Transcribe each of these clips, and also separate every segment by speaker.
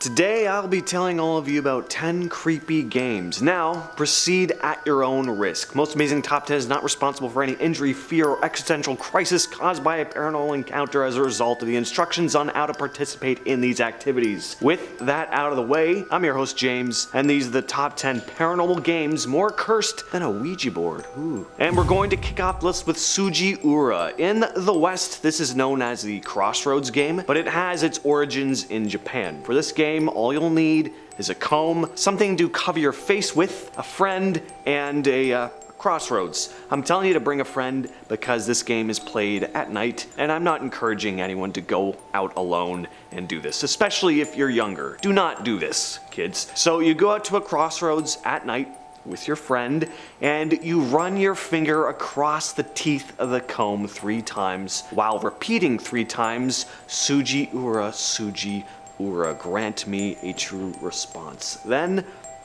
Speaker 1: Today I'll be telling all of you about 10 creepy games. Now, proceed at your own risk. Most Amazing Top 10 is not responsible for any injury, fear, or existential crisis caused by a paranormal encounter as a result of the instructions on how to participate in these activities. With that out of the way, I'm your host James, and these are the top 10 paranormal games more cursed than a Ouija board. Ooh. And we're going to kick off the list with Tsuji-Ura. In the West, this is known as the Crossroads game, but it has its origins in Japan. For this game, all you'll need is a comb, something to cover your face with, a friend, and a crossroads. I'm telling you to bring a friend because this game is played at night, and I'm not encouraging anyone to go out alone and do this, especially if you're younger. Do not do this, kids. So you go out to a crossroads at night with your friend, and you run your finger across the teeth of the comb 3 times while repeating 3 times, Tsuji-Ura, Tsuji-Ura, grant me a true response. Then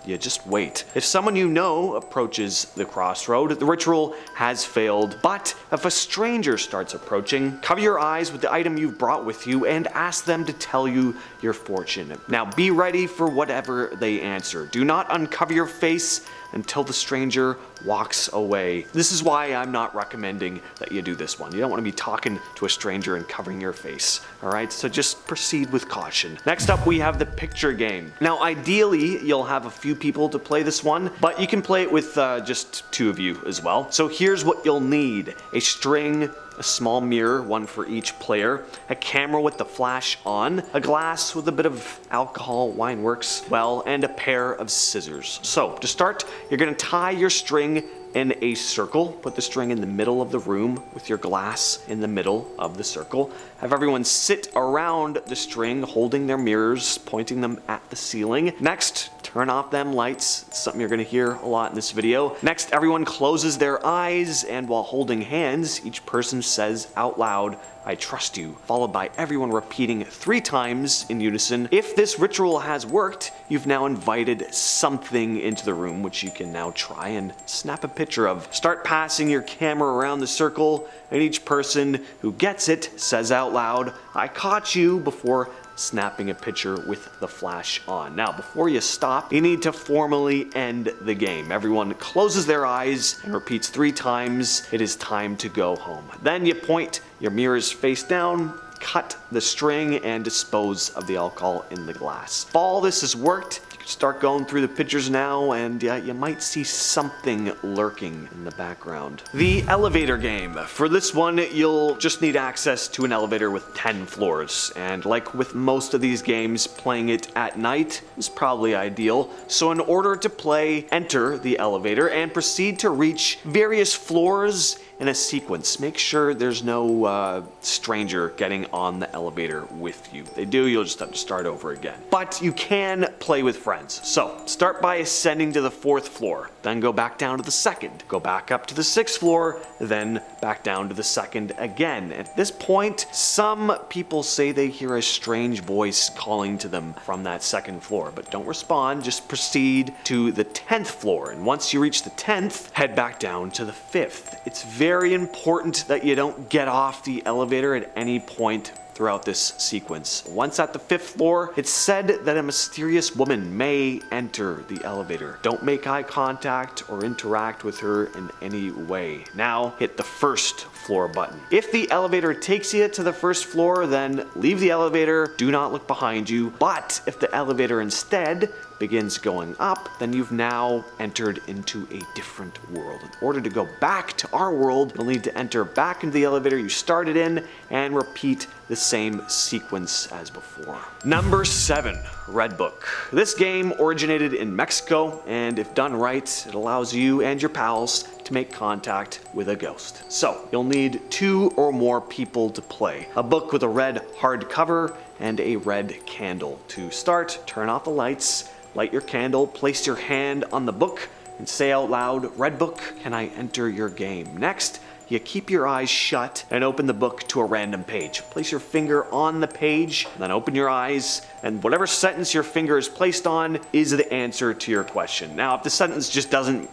Speaker 1: you just wait. If someone you know approaches the crossroad, the ritual has failed. But if a stranger starts approaching, cover your eyes with the item you've brought with you and ask them to tell you your fortune. Now be ready for whatever they answer. Do not uncover your face until the stranger walks away. This is why I'm not recommending that you do this one. You don't want to be talking to a stranger and covering your face. Alright, so just proceed with caution. Next up, we have the picture game. Now ideally, you'll have a few people to play this one, but you can play it with just 2 of you as well. So here's what you'll need: a string, a small mirror, one for each player, a camera with the flash on, a glass with a bit of alcohol, wine works well, and a pair of scissors. So to start, you're gonna tie your string in a circle. Put the string in the middle of the room with your glass in the middle of the circle. Have everyone sit around the string holding their mirrors, pointing them at the ceiling. Next, turn off them lights. It's something you're going to hear a lot in this video. Next, everyone closes their eyes, and while holding hands, each person says out loud, "I trust you," followed by everyone repeating 3 times in unison. If this ritual has worked, you've now invited something into the room, which you can now try and snap a picture of. Start passing your camera around the circle, and each person who gets it says out loud, "I caught you," before snapping a picture with the flash on. Now, before you stop, you need to formally end the game. Everyone closes their eyes and repeats 3 times, "It is time to go home." Then you point your mirrors face down, cut the string, and dispose of the alcohol in the glass. If all this has worked, you can start going through the pictures now, and you might see something lurking in the background. The elevator game. For this one, you'll just need access to an elevator with 10 floors, and like with most of these games, playing it at night is probably ideal. So in order to play, enter the elevator and proceed to reach various floors in a sequence. Make sure there's no stranger getting on the elevator with you. If they do, you'll just have to start over again. But you can play with friends. So start by ascending to the 4th floor, then go back down to the 2nd, go back up to the 6th floor, then back down to the 2nd again. At this point, some people say they hear a strange voice calling to them from that 2nd floor, but don't respond, just proceed to the 10th floor. And once you reach the 10th, head back down to the 5th. It's very important that you don't get off the elevator at any point throughout this sequence. Once at the 5th floor, it's said that a mysterious woman may enter the elevator. Don't make eye contact or interact with her in any way. Now, hit the 1st floor button. If the elevator takes you to the 1st floor, then leave the elevator, do not look behind you. But if the elevator instead begins going up, then you've now entered into a different world. In order to go back to our world, you'll need to enter back into the elevator you started in and repeat the same sequence as before. Number 7, Red Book. This game originated in Mexico, and if done right, it allows you and your pals to make contact with a ghost. So you'll need 2 or more people to play. A book with a red hardcover and a red candle. To start, turn off the lights, light your candle, place your hand on the book, and say out loud, "Red Book, can I enter your game?" Next, you keep your eyes shut and open the book to a random page. Place your finger on the page, then open your eyes, and whatever sentence your finger is placed on is the answer to your question. Now, if the sentence just doesn't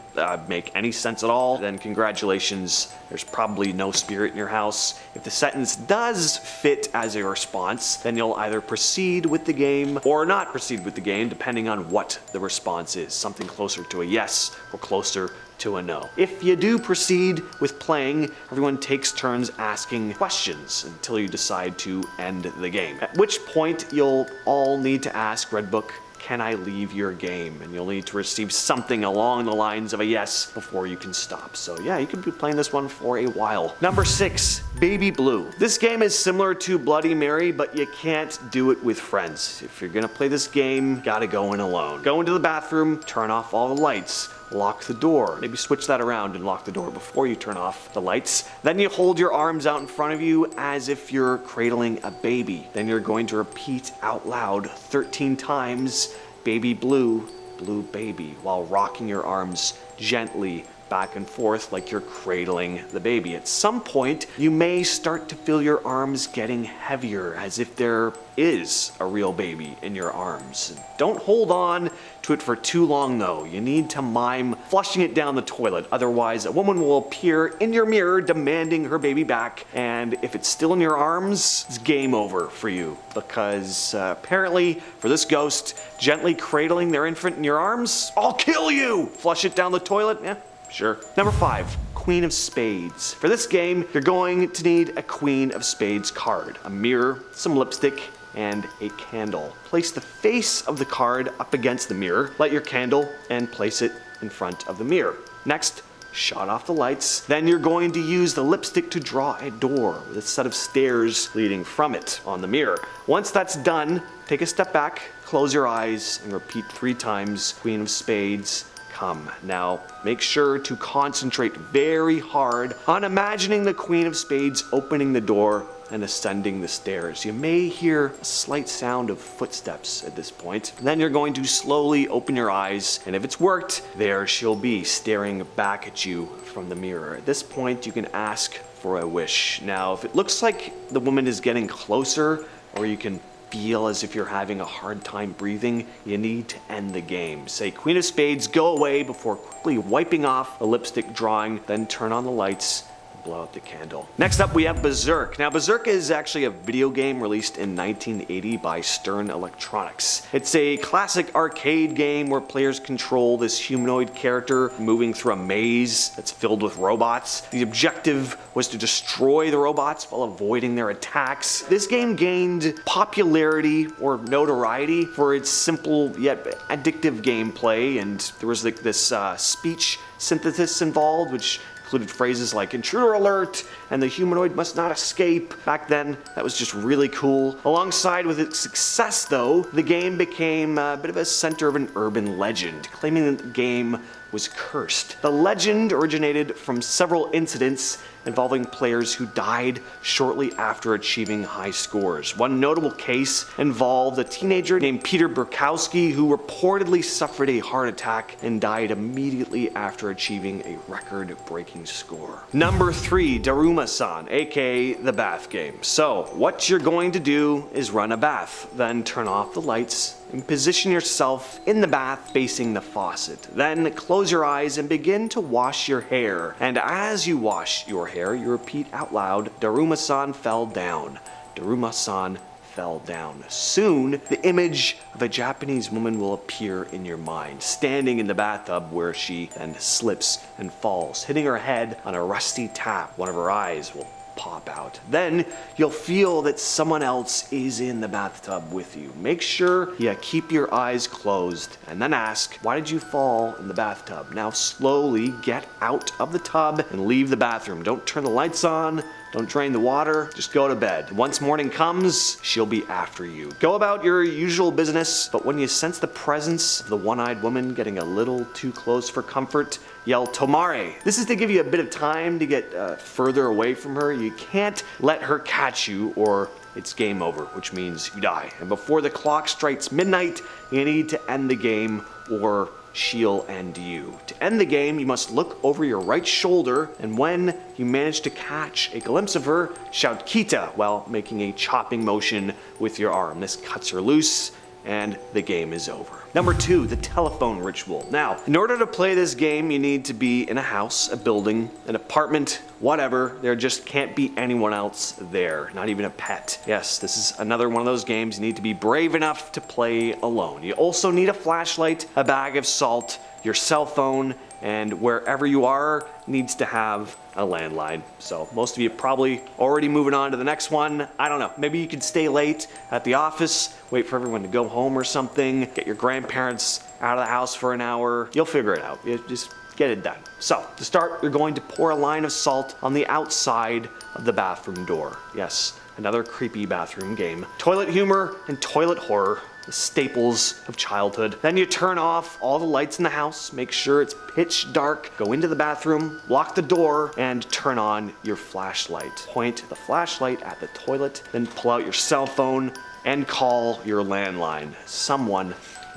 Speaker 1: make any sense at all, then congratulations, there's probably no spirit in your house. If the sentence does fit as a response, then you'll either proceed with the game or not proceed with the game, depending on what the response is. Something closer to a yes or closer to a no. If you do proceed with playing, everyone takes turns asking questions until you decide to end the game. At which point you'll all need to ask Redbook, can I leave your game? And you'll need to receive something along the lines of a yes before you can stop. So yeah, you could be playing this one for a while. Number 6, Baby Blue. This game is similar to Bloody Mary, but you can't do it with friends. If you're gonna play this game, gotta go in alone. Go into the bathroom, turn off all the lights, lock the door. Maybe switch that around and lock the door before you turn off the lights. Then you hold your arms out in front of you as if you're cradling a baby. Then you're going to repeat out loud 13 times, Baby Blue, Blue Baby, while rocking your arms gently back and forth like you're cradling the baby. At some point, you may start to feel your arms getting heavier, as if there is a real baby in your arms. Don't hold on to it for too long though. You need to mime flushing it down the toilet. Otherwise, a woman will appear in your mirror demanding her baby back, and if it's still in your arms, it's game over for you. Because apparently, for this ghost, gently cradling their infant in your arms, I'll kill you! Flush it down the toilet? Yeah, sure. Number 5, Queen of Spades. For this game, you're going to need a Queen of Spades card, a mirror, some lipstick, and a candle. Place the face of the card up against the mirror, light your candle, and place it in front of the mirror. Next, shut off the lights. Then you're going to use the lipstick to draw a door with a set of stairs leading from it on the mirror. Once that's done, take a step back, close your eyes, and repeat 3 times, Queen of Spades, come. Now, make sure to concentrate very hard on imagining the Queen of Spades opening the door and ascending the stairs. You may hear a slight sound of footsteps at this point. Then you're going to slowly open your eyes, and if it's worked, there she'll be staring back at you from the mirror. At this point, you can ask for a wish. Now, if it looks like the woman is getting closer, or you can feel as if you're having a hard time breathing, you need to end the game. Say, Queen of Spades, go away, before quickly wiping off the lipstick drawing, then turn on the lights, blow out the candle. Next up, we have Berzerk. Now, Berzerk is actually a video game released in 1980 by Stern Electronics. It's a classic arcade game where players control this humanoid character moving through a maze that's filled with robots. The objective was to destroy the robots while avoiding their attacks. This game gained popularity or notoriety for its simple yet addictive gameplay, and there was like this speech synthesis involved, which included phrases like intruder alert and the humanoid must not escape. Back then, that was just really cool. Alongside with its success though, the game became a bit of a center of an urban legend, claiming that the game was cursed. The legend originated from several incidents involving players who died shortly after achieving high scores. One notable case involved a teenager named Peter Burkowski who reportedly suffered a heart attack and died immediately after achieving a record-breaking score. Number 3, Daruma-San, aka the bath game. So, what you're going to do is run a bath, then turn off the lights, and position yourself in the bath facing the faucet. Then close your eyes and begin to wash your hair. And as you wash your hair, you repeat out loud, Daruma-san fell down. Daruma-san fell down. Soon, the image of a Japanese woman will appear in your mind, standing in the bathtub where she then slips and falls, hitting her head on a rusty tap. One of her eyes will pop out. Then you'll feel that someone else is in the bathtub with you. Make sure you keep your eyes closed and then ask, why did you fall in the bathtub? Now slowly get out of the tub and leave the bathroom. Don't turn the lights on. Don't drain the water, just go to bed. Once morning comes, she'll be after you. Go about your usual business, but when you sense the presence of the one-eyed woman getting a little too close for comfort, yell Tomare. This is to give you a bit of time to get further away from her. You can't let her catch you or it's game over, which means you die. And before the clock strikes midnight, you need to end the game or she'll end you. To end the game, you must look over your right shoulder, and when you manage to catch a glimpse of her, shout "Kita" while making a chopping motion with your arm. This cuts her loose, and the game is over. Number 2, the telephone ritual. Now, in order to play this game, you need to be in a house, a building, an apartment, whatever. There just can't be anyone else there, not even a pet. Yes, this is another one of those games you need to be brave enough to play alone. You also need a flashlight, a bag of salt, your cell phone, and wherever you are needs to have a landline. So most of you probably already moving on to the next one. I don't know, maybe you could stay late at the office, wait for everyone to go home or something, get your grandparents out of the house for an hour. You'll figure it out. You just get it done. So to start, you're going to pour a line of salt on the outside of the bathroom door. Yes, another creepy bathroom game. Toilet humor and toilet horror, the staples of childhood. Then you turn off all the lights in the house, make sure it's pitch dark, go into the bathroom, lock the door, and turn on your flashlight. Point the flashlight at the toilet, then pull out your cell phone and call your landline. Someone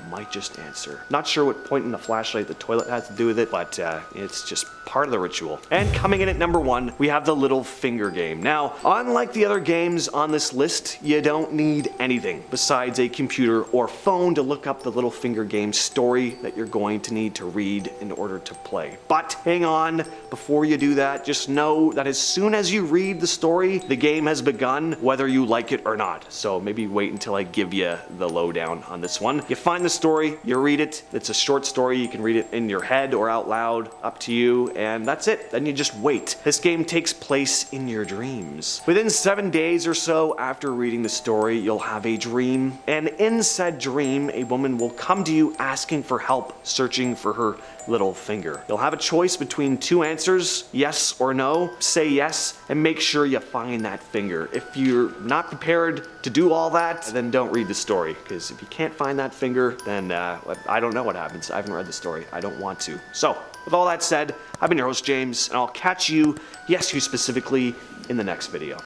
Speaker 1: might just answer. Not sure what pointing the flashlight at the toilet has to do with it, but it's just part of the ritual. And coming in at number 1, we have the little finger game. Now, unlike the other games on this list, you don't need anything besides a computer or phone to look up the little finger game story that you're going to need to read in order to play. But hang on, before you do that, just know that as soon as you read the story, the game has begun, whether you like it or not. So maybe wait until I give you the lowdown on this one. You find the story, you read it. It's a short story, you can read it in your head or out loud, up to you, and that's it. Then you just wait. This game takes place in your dreams. Within 7 days or so after reading the story, you'll have a dream, and in said dream, a woman will come to you asking for help, searching for her little finger. You'll have a choice between 2 answers, yes or no. Say yes, and make sure you find that finger. If you're not prepared to do all that, then don't read the story, because if you can't find that finger, then I don't know what happens. I haven't read the story. I don't want to. So, with all that said, I've been your host, James, and I'll catch you, yes, you specifically, in the next video.